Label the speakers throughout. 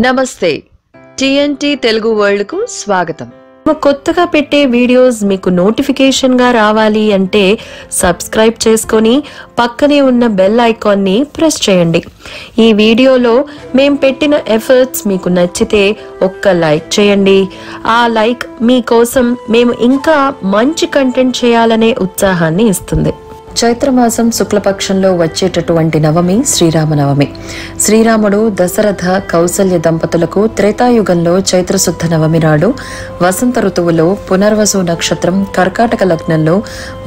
Speaker 1: నమస్తే TNT Telugu world కు స్వాగతం.
Speaker 2: కొత్తగా పెట్టే వీడియోస్ మీకు నోటిఫికేషన్ గా రావాలి అంటే సబ్స్క్రైబ్ చేసుకొని పక్కనే ఉన్న బెల్ ఐకాన్ ని ప్రెస్ చేయండి. ఈ వీడియోలో మేము పెట్టిన ఎఫర్ట్స్ మీకు నచ్చితే ఒక్క లైక్ చేయండి. ఆ లైక్ మీకోసం మేము ఇంకా మంచి కంటెంట్ చేయాలనే ఉత్సాహాన్ని ఇస్తుంది. చైత్రమాసం శుక్లపక్షంలో వచ్చేటటువంటి నవమి శ్రీరామనవమి. శ్రీరాముడు దశరథ కౌసల్య దంపతులకు త్రేతాయుగంలో చైత్రశుద్ధ నవమి నాడు వసంత ఋతువులో పునర్వసు నక్షత్రం కర్కాటక లగ్నంలో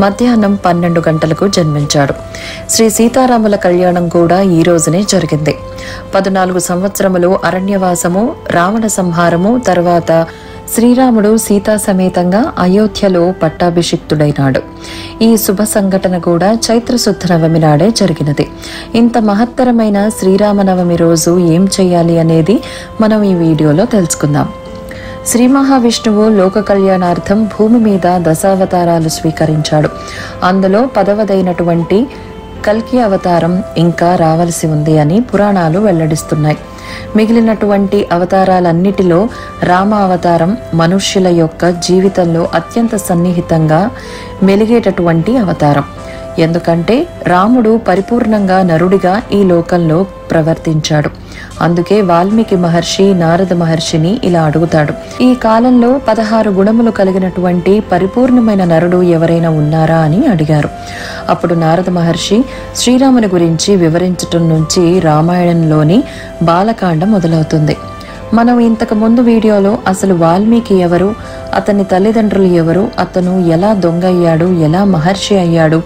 Speaker 2: మధ్యాహ్నం 12 గంటలకు జన్మించాడు. శ్రీ సీతారాముల కళ్యాణం కూడా ఈ రోజునే జరిగింది. 14 సంవత్సరములు అరణ్యవాసము, రావణ సంహారము తర్వాత శ్రీరాముడు సీతా సమేతంగా అయోధ్యలో పట్టాభిషిక్తుడైనాడు. ఈ శుభ సంఘటన కూడా చైత్రశుద్ధ నవమి నాడే జరిగినది. ఇంత మహత్తరమైన శ్రీరామనవమి రోజు ఏం చేయాలి అనేది మనం ఈ వీడియోలో తెలుసుకుందాం. శ్రీ మహావిష్ణువు లోక కళ్యాణార్థం భూమి మీద దశావతారాలు స్వీకరించాడు. అందులో 10వదైనటువంటి కల్కి అవతారం ఇంకా రావలసి ఉంది అని పురాణాలు వెల్లడిస్తున్నాయి. మిగిలినటువంటి అవతారాలన్నిటిలో రామ అవతారం మనుష్యుల యొక్క జీవితంలో అత్యంత సన్నిహితంగా మెలిగేటటువంటి అవతారం. ఎందుకంటే రాముడు పరిపూర్ణంగా నరుడిగా ఈ లోకంలో ప్రవర్తించాడు. అందుకే వాల్మీకి మహర్షి నారద మహర్షిని ఇలా అడుగుతాడు, ఈ కాలంలో 16 గుణములు కలిగినటువంటి పరిపూర్ణమైన నరుడు ఎవరైనా ఉన్నారా అని అడిగారు. అప్పుడు నారద మహర్షి శ్రీరాముని గురించి వివరించటం నుంచి రామాయణంలోని బాలకాండ మొదలవుతుంది. మనం ఇంతకు ముందు వీడియోలో అసలు వాల్మీకి ఎవరు, అతని తల్లిదండ్రులు ఎవరు, అతను ఎలా దొంగ అయ్యాడు, ఎలా మహర్షి అయ్యాడు,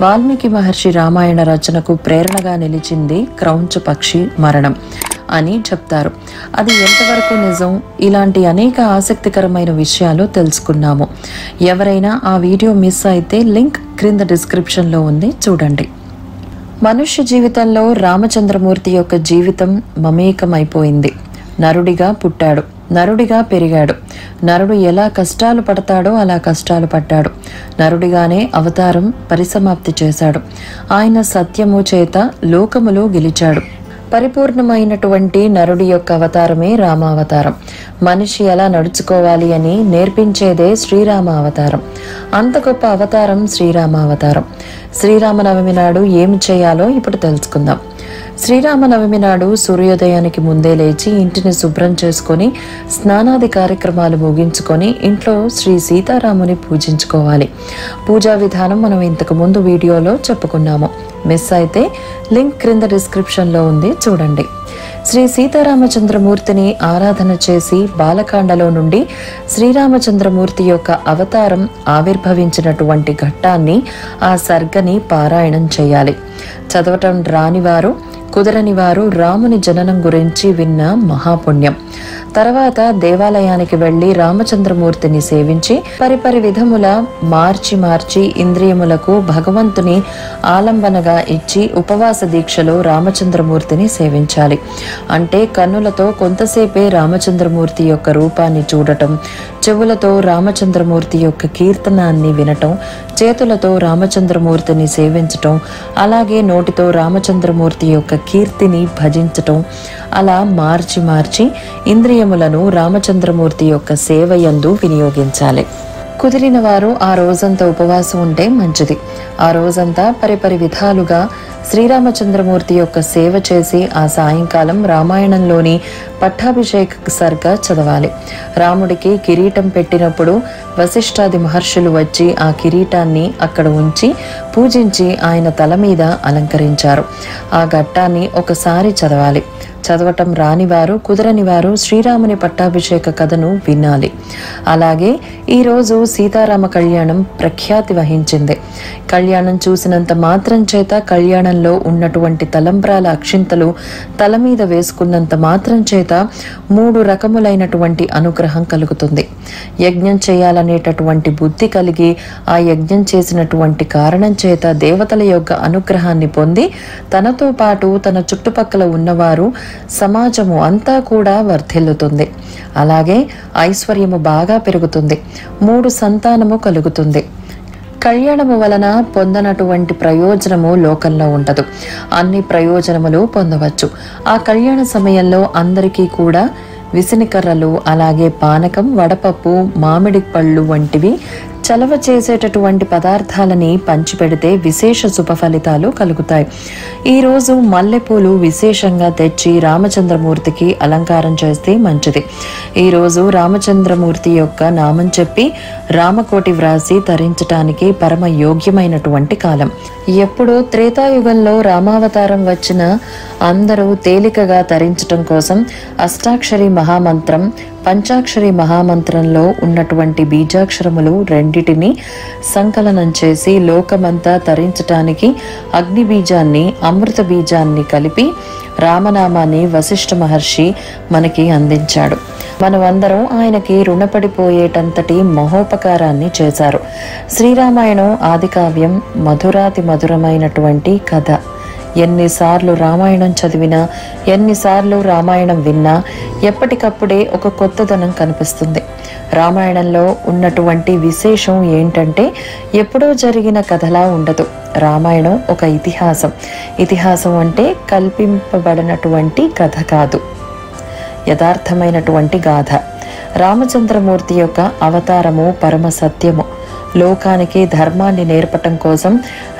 Speaker 2: వాల్మీకి మహర్షి రామాయణ రచనకు ప్రేరణగా నిలిచింది క్రౌంచ పక్షి మరణం అని చెప్తారు. అది ఎంతవరకు నిజం, ఇలాంటి అనేక ఆసక్తికరమైన విషయాలు తెలుసుకున్నాము. ఎవరైనా ఆ వీడియో మిస్ అయితే లింక్ క్రింద డిస్క్రిప్షన్లో ఉంది, చూడండి. మనుష్య జీవితంలో రామచంద్రమూర్తి యొక్క జీవితం మమేకమైపోయింది. నరుడిగా పుట్టాడు, నరుడిగా పెరిగాడు. నరుడు ఎలా కష్టాలు పడతాడో అలా కష్టాలు పడ్డాడు. నరుడిగానే అవతారం పరిసమాప్తి చేశాడు. ఆయన సత్యము చేత లోకములు గెలిచాడు. పరిపూర్ణమైనటువంటి నరుడి యొక్క అవతారమే రామావతారం. మనిషి ఎలా నడుచుకోవాలి అని నేర్పించేదే శ్రీరామ అవతారం. అంత గొప్ప అవతారం శ్రీరామావతారం. శ్రీరామనవమి నాడు ఏమి చేయాలో ఇప్పుడు తెలుసుకుందాం. శ్రీరామనవమి నాడు సూర్యోదయానికి ముందే లేచి ఇంటిని శుభ్రం చేసుకొని స్నానాది కార్యక్రమాలు ముగించుకొని ఇంట్లో శ్రీ సీతారాముని పూజించుకోవాలి. పూజా విధానం మనం ఇంతకు ముందు వీడియోలో చెప్పుకున్నాము. మిస్ అయితే లింక్ క్రింద డిస్క్రిప్షన్లో ఉంది, చూడండి. శ్రీ సీతారామచంద్రమూర్తిని ఆరాధన చేసి బాలకాండలో నుండి శ్రీరామచంద్రమూర్తి యొక్క అవతారం ఆవిర్భవించినటువంటి ఘట్టాన్ని, ఆ సర్గని పారాయణం చేయాలి. చదవటం రానివారు, కుదరని వారు రాముని జననం గురించి విన్న మహాపుణ్యం. తర్వాత దేవాలయానికి వెళ్లి రామచంద్రమూర్తిని సేవించి పరిపరి విధముల మార్చి ఇంద్రియములకు భగవంతుని ఆలంబనగా ఇచ్చి ఉపవాస దీక్షలో రామచంద్రమూర్తిని సేవించాలి. అంటే కన్నులతో కొంతసేపే రామచంద్రమూర్తి యొక్క రూపాన్ని చూడటం, చెవులతో రామచంద్రమూర్తి యొక్క కీర్తనాన్ని వినటం, చేతులతో రామచంద్రమూర్తిని సేవించటం, అలాగే నోటితో రామచంద్రమూర్తి యొక్క కీర్తిని భజించటం, అలా మార్చి ఇంద్రియములను రామచంద్రమూర్తి యొక్క సేవయందు వినియోగించాలి. కుదిరిన వారు ఆ రోజంతా ఉపవాసం ఉంటే మంచిది. ఆ రోజంతా పరిపరి విధాలుగా శ్రీరామచంద్రమూర్తి యొక్క సేవ చేసి ఆ సాయంకాలం రామాయణంలోని పట్టాభిషేక సర్గ చదవాలి. రాముడికి కిరీటం పెట్టినప్పుడు వశిష్ఠాది మహర్షులు వచ్చి ఆ కిరీటాన్ని అక్కడ ఉంచి పూజించి ఆయన తల మీద అలంకరించారు. ఆ ఘట్టాన్ని ఒకసారి చదవాలి. చదవటం రానివారు, కుదరని వారు శ్రీరాముని పట్టాభిషేక కథను వినాలి. అలాగే ఈరోజు సీతారామ కళ్యాణం ప్రఖ్యాతి వహించింది. కళ్యాణం చూసినంత మాత్రం చేత, కళ్యాణంలో ఉన్నటువంటి తలంబ్రాల అక్షింతలు తల మీద వేసుకున్నంత మాత్రం చేత 3 రకములైనటువంటి అనుగ్రహం కలుగుతుంది. యజ్ఞం చేయాలనేటటువంటి బుద్ధి కలిగి ఆ యజ్ఞం చేసినటువంటి కారణం చేత దేవతల యొక్క అనుగ్రహాన్ని పొంది తనతో పాటు తన చుట్టుపక్కల ఉన్నవారు, సమాజము అంతా కూడా వర్ధిల్లుతుంది. అలాగే ఐశ్వర్యము బాగా పెరుగుతుంది. 3 సంతానము కలుగుతుంది. కళ్యాణము వలన పొందనటువంటి ప్రయోజనము లోకంలో ఉండదు. అన్ని ప్రయోజనములు పొందవచ్చు. ఆ కళ్యాణ సమయంలో అందరికీ కూడా విసినికర్రలు, అలాగే పానకం, వడపప్పు, మామిడి పళ్ళు వంటివి చలవ చేసేటటువంటి పదార్థాలని పంచిపెడితే విశేష శుభ ఫలితాలు కలుగుతాయి. ఈరోజు మల్లెపూలు విశేషంగా తెచ్చి రామచంద్రమూర్తికి అలంకారం చేస్తే మంచిది. ఈరోజు రామచంద్రమూర్తి యొక్క నామం చెప్పి రామకోటి వ్రాసి ధరించటానికి పరమ యోగ్యమైనటువంటి కాలం. ఎప్పుడో త్రేతాయుగంలో రామావతారం వచ్చిన అందరూ తేలికగా ధరించటం కోసం అష్టాక్షరి మహామంత్రం, పంచాక్షరి మహామంత్రంలో ఉన్నటువంటి బీజాక్షరములు రెండిటిని సంకలనం చేసి లోకమంతా తరించటానికి అగ్ని బీజాన్ని, అమృత బీజాన్ని కలిపి రామనామాన్ని వశిష్ఠ మహర్షి మనకి అందించాడు. మనమందరం ఆయనకి రుణపడిపోయేటంతటి మహోపకారాన్ని చేశారు. శ్రీరామాయణం ఆదికావ్యం మధురాతి మధురమైనటువంటి కథ. ఎన్నిసార్లు రామాయణం చదివినా, ఎన్నిసార్లు రామాయణం విన్నా ఎప్పటికప్పుడే ఒక కొత్తదనం కనిపిస్తుంది. రామాయణంలో ఉన్నటువంటి విశేషం ఏంటంటే ఎప్పుడో జరిగిన కథలా ఉండదు. రామాయణం ఒక ఇతిహాసం. ఇతిహాసం అంటే కల్పింపబడినటువంటి కథ కాదు, యథార్థమైనటువంటి గాథ. రామచంద్రమూర్తి యొక్క అవతారము పరమ సత్యము. లోకానికి ధర్మాన్ని నేర్పటం కోసం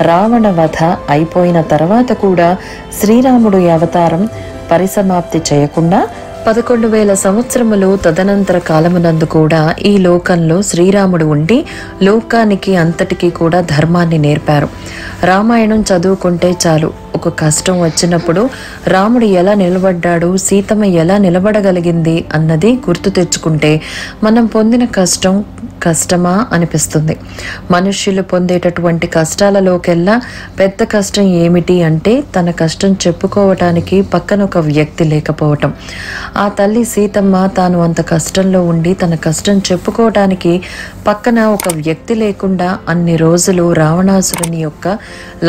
Speaker 2: రావణ వధ అయిపోయిన తర్వాత కూడా శ్రీరాముడు ఈ అవతారం పరిసమాప్తి చేయకుండా 11,000 సంవత్సరములు తదనంతర కాలమునందు కూడా ఈ లోకంలో శ్రీరాముడు ఉండి లోకానికి అంతటికీ కూడా ధర్మాన్ని నేర్పారు. రామాయణం చదువుకుంటే చాలు, ఒక కష్టం వచ్చినప్పుడు రాముడు ఎలా నిలబడ్డాడు, సీతమ్మ ఎలా నిలబడగలిగింది అన్నది గుర్తు తెచ్చుకుంటే మనం పొందిన కష్టం కష్టమా అనిపిస్తుంది. మనుష్యులు పొందేటటువంటి కష్టాలలోకెల్లా పెద్ద కష్టం ఏమిటి అంటే తన కష్టం చెప్పుకోవటానికి పక్కన ఒక వ్యక్తి లేకపోవటం. ఆ తల్లి సీతమ్మ తాను అంత కష్టంలో ఉండి తన కష్టం చెప్పుకోవటానికి పక్కన ఒక వ్యక్తి లేకుండా అన్ని రోజులు రావణాసురుని యొక్క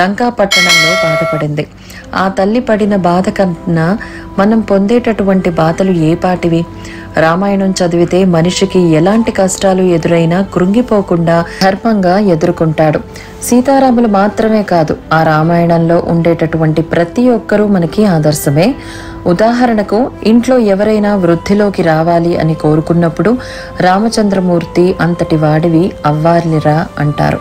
Speaker 2: లంకా పట్టణంలో బాధపడింది. ఆ తల్లి పడిన బాధ కన్నా మనం పొందేటటువంటి బాధలు ఏ పాటివి? రామాయణం చదివితే మనిషికి ఎలాంటి కష్టాలు ఎదురైనా కృంగిపోకుండా ధర్మంగా ఎదుర్కొంటాడు. సీతారాములు మాత్రమే కాదు, ఆ రామాయణంలో ఉండేటటువంటి ప్రతి ఒక్కరూ మనకి ఆదర్శమే. ఉదాహరణకు ఇంట్లో ఎవరైనా వృద్ధిలోకి రావాలి అని కోరుకున్నప్పుడు రామచంద్రమూర్తి అంతటి వాడివి అవ్వాలిరా అంటారు.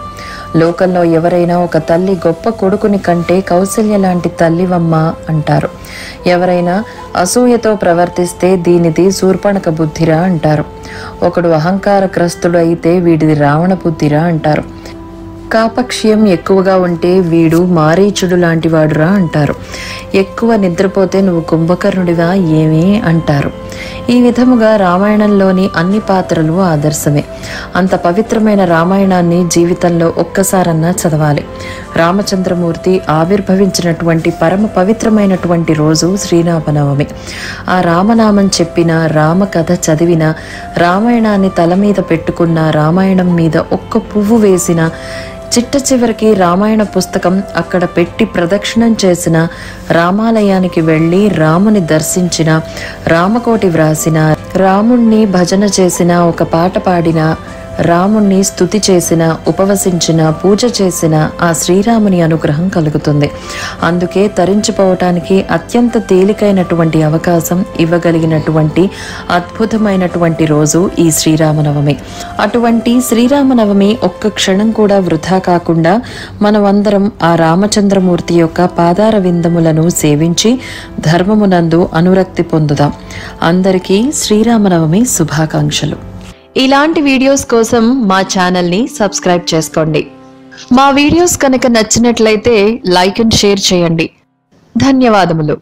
Speaker 2: లోకంలో ఎవరైనా ఒక తల్లి గొప్ప కొడుకుని కంటే కౌసల్య లాంటి తల్లివమ్మ అంటారు. ఎవరైనా అసూయతో ప్రవర్తిస్తే దీనిది శూర్పణఖ బుద్ధిరా అంటారు. ఒకడు అహంకారగ్రస్తుడు అయితే వీడిది రావణ బుద్ధిరా అంటారు. కాపక్ష్యం ఎక్కువగా ఉంటే వీడు మారీచుడు లాంటి వాడురా అంటారు. ఎక్కువ నిద్రపోతే నువ్వు కుంభకర్ణుడిగా ఏమీ అంటారు. ఈ విధముగా రామాయణంలోని అన్ని పాత్రలు ఆదర్శమే. అంత పవిత్రమైన రామాయణాన్ని జీవితంలో ఒక్కసారన్నా చదవాలి. రామచంద్రమూర్తి ఆవిర్భవించినటువంటి పరమ పవిత్రమైనటువంటి రోజు శ్రీరామనవమి. ఆ రామనామం చెప్పిన, రామకథ చదివిన, రామాయణాన్ని తల మీద పెట్టుకున్న, రామాయణం మీద ఒక్క పువ్వు వేసిన, చిట్ట చివరికి రామాయణ పుస్తకం అక్కడ పెట్టి ప్రదక్షిణం చేసిన, రామాలయానికి వెళ్ళి రాముని దర్శించిన, రామకోటి వ్రాసిన, రాముణ్ణి భజన చేసిన, ఒక పాట పాడిన, రాముణ్ణి స్తుతి చేసిన, ఉపవసించిన, పూజ చేసిన ఆ శ్రీరాముని అనుగ్రహం కలుగుతుంది. అందుకే తరించిపోవటానికి అత్యంత తేలికైనటువంటి అవకాశం ఇవ్వగలిగినటువంటి అద్భుతమైనటువంటి రోజు ఈ శ్రీరామనవమి. అటువంటి శ్రీరామనవమి ఒక్క క్షణం కూడా వృధా కాకుండా మనమందరం ఆ రామచంద్రమూర్తి యొక్క పాదార విందములను సేవించి ధర్మమునందు అనురక్తి పొందుదాం. అందరికీ శ్రీరామనవమి శుభాకాంక్షలు. ఇలాంటి వీడియోస్ కోసం మా ఛానల్ని సబ్స్క్రైబ్ చేసుకోండి. మా వీడియోస్ కనుక నచ్చినట్లయితే లైక్ అండ్ షేర్ చేయండి. ధన్యవాదములు.